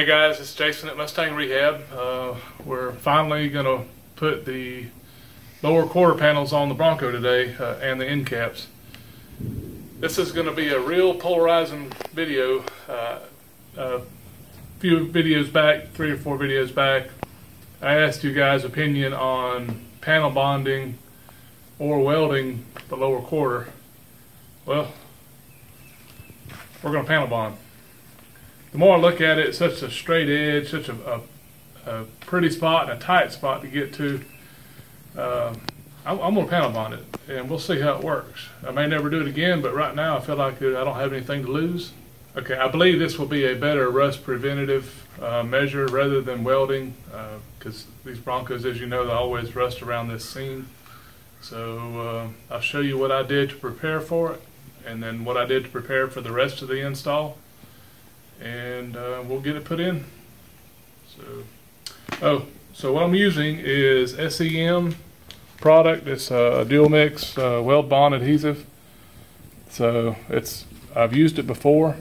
Hey guys, it's Jason at Mustang Rehab. We're finally going to put the lower quarter panels on the Bronco today and the end caps. This is going to be a real polarizing video. A few videos back, 3 or 4 videos back, I asked you guys' opinion on panel bonding or welding the lower quarter. Well, we're going to panel bond. The more I look at it, it's such a straight edge, such a pretty spot and a tight spot to get to. I'm going to panel bond it, and we'll see how it works. I may never do it again, but right now I feel like I don't have anything to lose. Okay, I believe this will be a better rust preventative measure rather than welding, because these Broncos, as you know, they always rust around this seam. So I'll show you what I did to prepare for it, and then what I did to prepare for the rest of the install. And we'll get it put in. So what I'm using is SEM product. It's a dual mix weld bond adhesive. So I've used it before.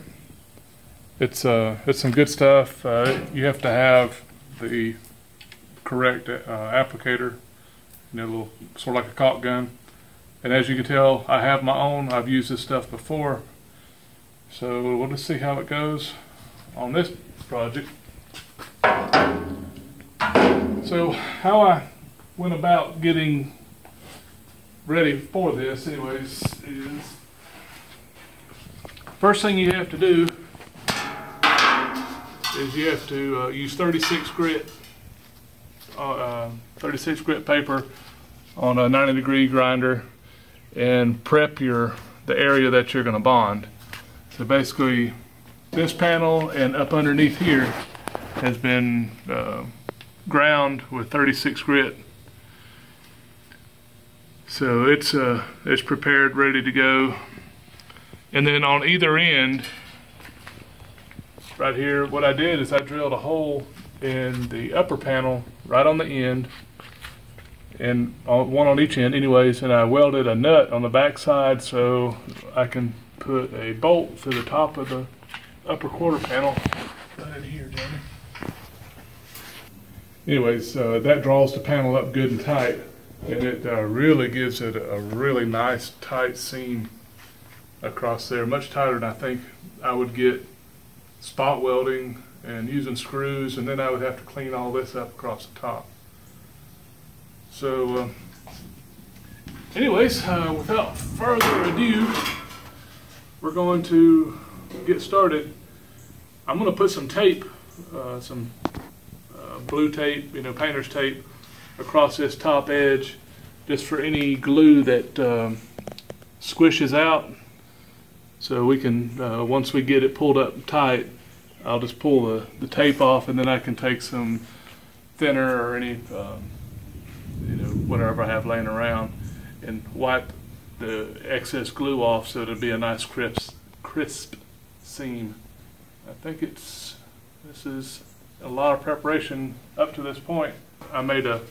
It's some good stuff. You have to have the correct applicator, little sort of like a caulk gun. And as you can tell, I have my own. I've used this stuff before. So we'll just see how it goes on this project. So how I went about getting ready for this anyways is, first thing you have to do is you have to use 36 grit paper on a 90-degree grinder and prep the area that you're going to bond. So basically, this panel and up underneath here has been ground with 36 grit. So it's prepared, ready to go. And then on either end, right here, what I did is I drilled a hole in the upper panel right on the end, and one on each end anyways, and I welded a nut on the back side so I can put a bolt through the top of the upper quarter panel right in here, Jamie. Anyways, that draws the panel up good and tight, and it really gives it a really nice tight seam across there, much tighter than I think I would get spot welding and using screws, and then I would have to clean all this up across the top. So anyways, without further ado, we're going to get started. I'm going to put some tape, some blue tape, painter's tape, across this top edge, just for any glue that squishes out. So we can, once we get it pulled up tight, I'll just pull the tape off, and then I can take some thinner or any, whatever I have laying around, and wipe the excess glue off so it'll be a nice crisp seam. I think this is a lot of preparation up to this point. I made a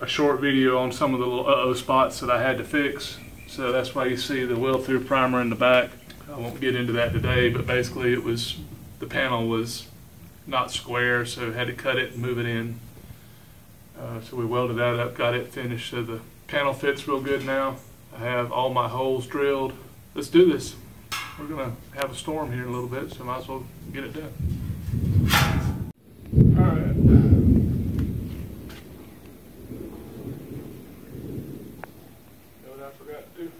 short video on some of the little spots that I had to fix, so that's why you see the weld through primer in the back. I won't get into that today, but basically the panel was not square, so I had to cut it and move it in. So we welded that up, got it finished, so the panel fits real good now. I have all my holes drilled. Let's do this. We're going to have a storm here in a little bit, so might as well get it done. Alright. You know what I forgot to do?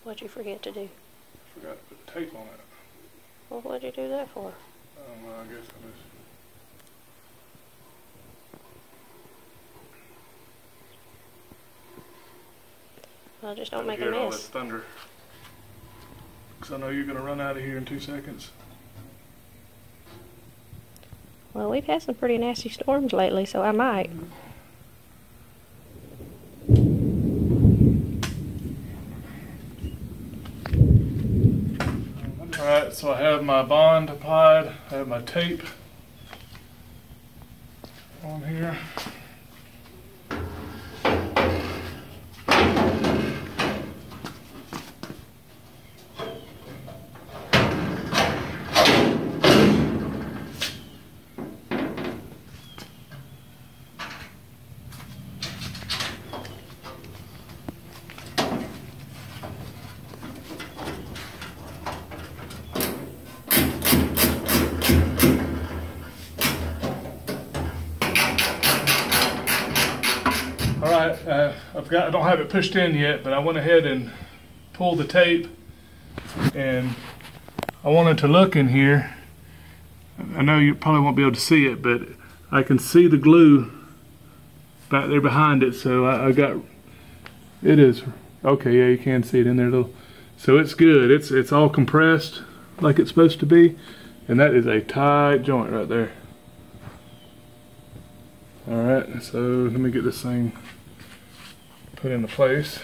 What'd you forget to do? I forgot to put tape on it. Well, what'd you do that for? Well, I guess I just... Well, just don't make a all mess. this thunder, because I know you're going to run out of here in 2 seconds. Well, we've had some pretty nasty storms lately, so I might. Alright, so I have my bond applied, I have my tape on here. right, I don't have it pushed in yet, but I went ahead and pulled the tape, and I wanted to look in here. I know you probably won't be able to see it, but I can see the glue back there behind it. So I got, it is, okay, yeah, you can see it in there little. So it's good, it's all compressed like it's supposed to be, and that is a tight joint right there. Alright, so let me get this thing put into place.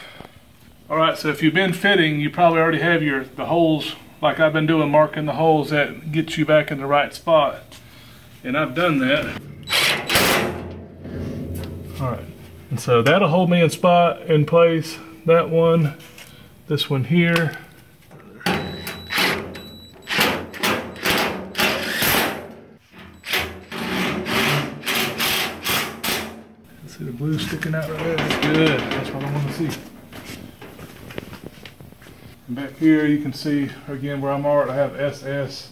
Alright, so if you've been fitting, you probably already have the holes, like I've been doing, marking the holes that get you back in the right spot. And I've done that. Alright, and so that'll hold me in place. That one, this one here. See the glue sticking out right there? That's good. That's what I want to see. And back here you can see again where I'm marked. I have SS,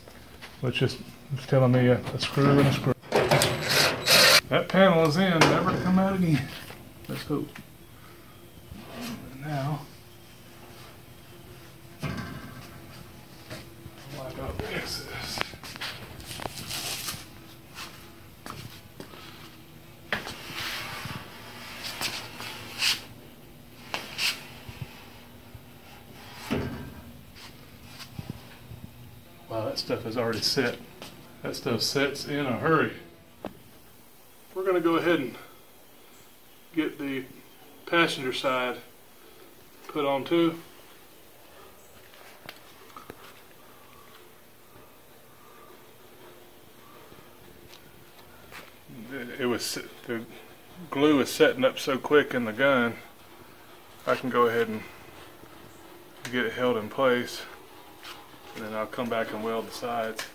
which is telling me a screw and a screw. That panel is in, never to come out again. Let's hope. And now, wipe out the excess. Wow, that stuff is already set. That stuff sets in a hurry. We're going to go ahead and get the passenger side put on too. The glue is setting up so quick in the gun, I can go ahead and get it held in place, and then I'll come back and weld the sides.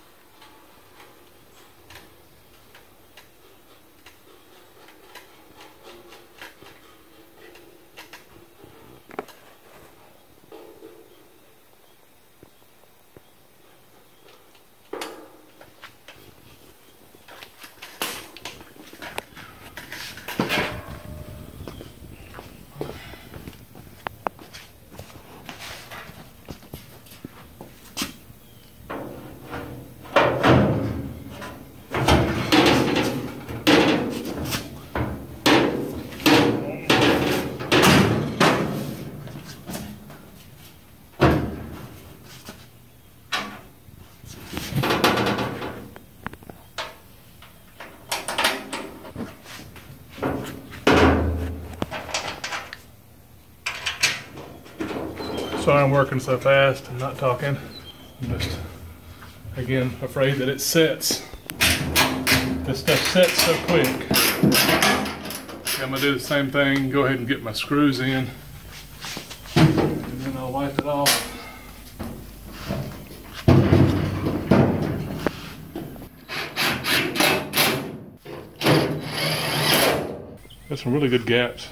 Sorry I'm working so fast and not talking. I'm just, again, afraid that it sets. This stuff sets so quick. I'm going to do the same thing, go ahead and get my screws in, and then I'll wipe it off. There's some really good gaps.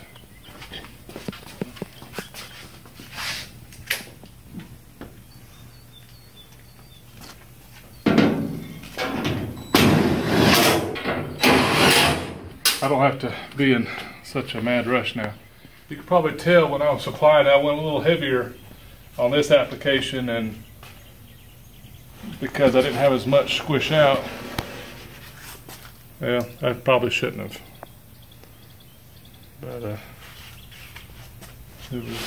I don't have to be in such a mad rush now. You can probably tell when I was supplying, I went a little heavier on this application, and because I didn't have as much squish out. Well, I probably shouldn't have. But it was,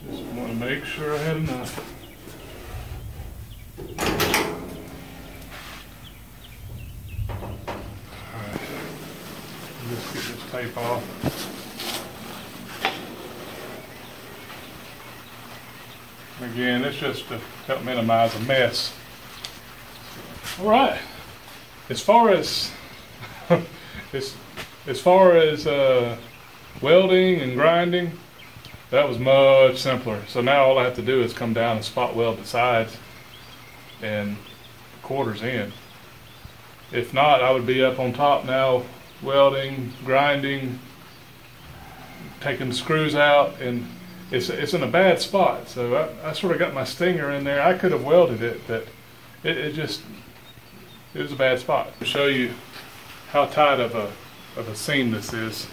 just want to make sure I had enough. Just get this tape off. Again, it's just to help minimize a mess. All right. As far as welding and grinding, that was much simpler. So now all I have to do is come down and spot weld the sides and quarters in. If not, I would be up on top now, welding, grinding, taking the screws out, and it's in a bad spot. So I sort of got my stinger in there. I could have welded it, but it was a bad spot. To show you how tight of a of a seam this is.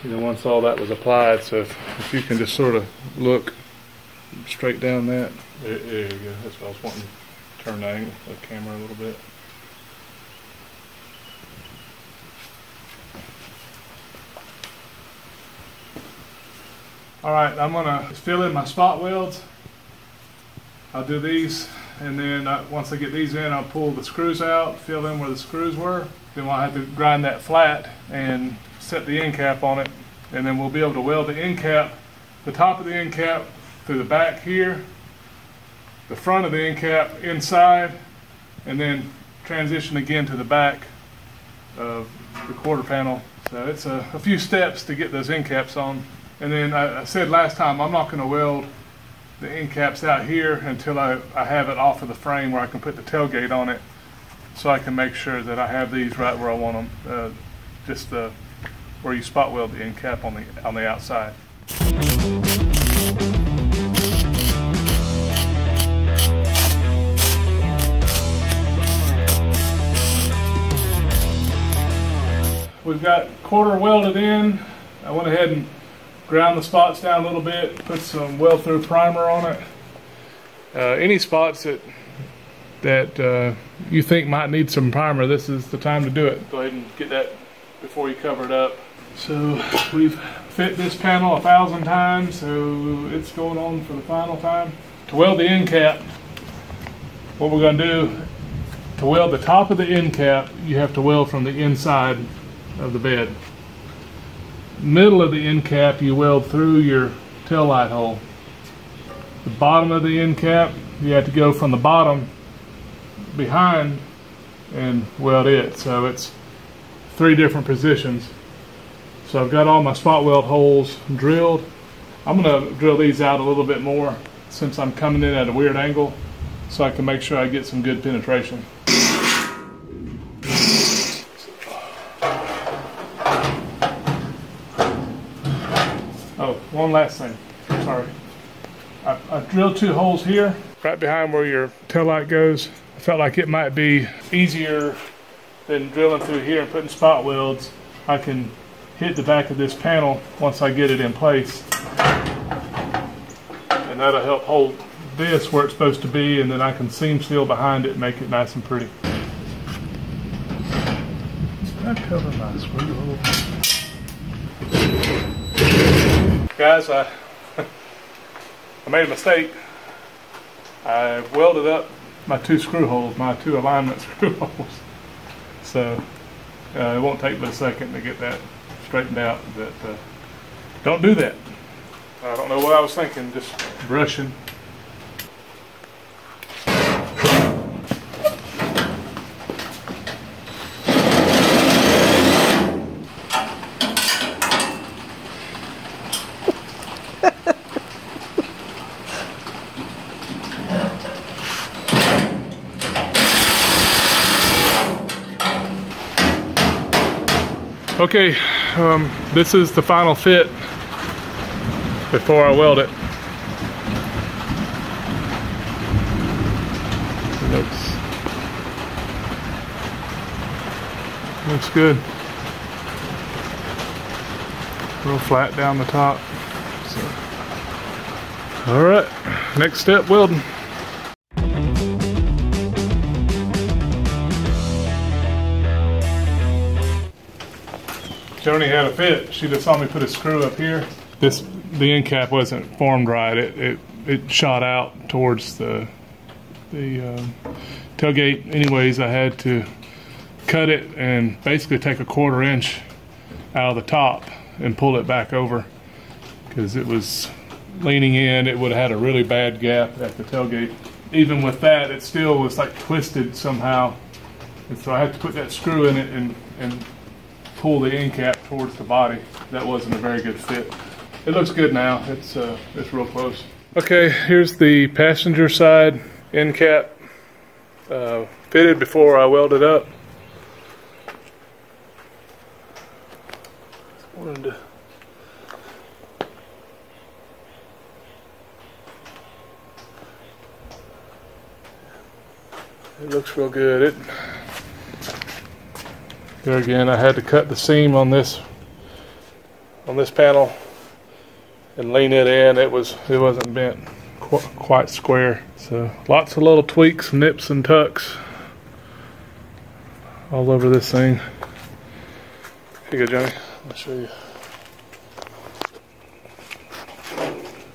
You know, once all that was applied, so if you can just sort of look straight down that, there you go. That's what I was wanting to turn the angle of the camera a little bit. All right, I'm gonna fill in my spot welds. I'll do these, and then once I get these in, I'll pull the screws out, fill in where the screws were. Then we'll have to grind that flat and set the end cap on it, and then we'll be able to weld the end cap, the top of the end cap through the back here, the front of the end cap inside, and then transition again to the back of the quarter panel. So it's a few steps to get those end caps on. And then I said last time, I'm not going to weld the end caps out here until I have it off of the frame where I can put the tailgate on it, so I can make sure that I have these right where I want them, just where you spot weld the end cap on the outside. We've got quarter welded in. I went ahead and ground the spots down a little bit, put some weld-through primer on it. Any spots that you think might need some primer, this is the time to do it. Go ahead and get that before you cover it up. So we've fit this panel 1,000 times, so it's going on for the final time. To weld the end cap, what we're going to do, to weld the top of the end cap, you have to weld from the inside of the bed. Middle of the end cap, you weld through your tail light hole. The bottom of the end cap, you have to go from the bottom behind and weld it. So it's 3 different positions. So I've got all my spot weld holes drilled. I'm going to drill these out a little bit more since I'm coming in at a weird angle, so I can make sure I get some good penetration. Oh, one last thing, sorry. I drilled 2 holes here, right behind where your tail light goes. I felt like it might be easier than drilling through here and putting spot welds. I can hit the back of this panel once I get it in place. And that'll help hold this where it's supposed to be, and then I can seam seal behind it and make it nice and pretty. Did I cover my screw hole? Guys, I made a mistake. I welded up my 2 screw holes, my 2 alignment screw holes. So it won't take but a second to get that straightened out. But don't do that. I don't know what I was thinking, just brushing. Okay, this is the final fit before I weld it. Looks good. Real flat down the top. So, all right, next step, welding. Joni had a fit. She just saw me put a screw up here. The end cap wasn't formed right. It shot out towards the tailgate. Anyways, I had to cut it and basically take a 1/4 inch out of the top and pull it back over, because it was leaning in. It would have had a really bad gap at the tailgate. Even with that, it still was like twisted somehow, and so I had to put that screw in it and pull the end cap towards the body. That wasn't a very good fit. It looks good now. It's real close. Okay, here's the passenger side end cap fitted before I welded up. It looks real good. Here again, I had to cut the seam on this panel and lean it in. It wasn't bent quite square. So lots of little tweaks, nips and tucks all over this thing. Here you go, Johnny. I'll show you.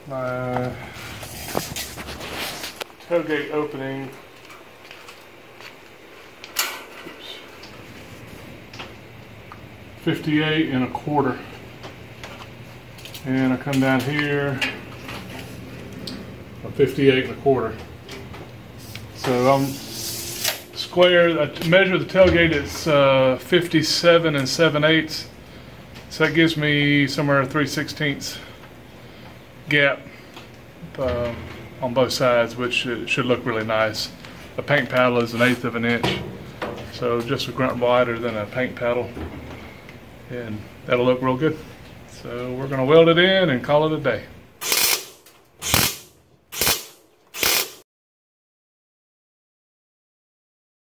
My tailgate opening. Oops. 58 1/4. And I come down here, 58 1/4. So I'm square. I measure the tailgate. It's 57 7/8. So that gives me somewhere 3/16 gap on both sides, which should look really nice. A paint paddle is 1/8 of an inch, so just a grunt wider than a paint paddle, and that'll look real good. So we're going to weld it in and call it a day.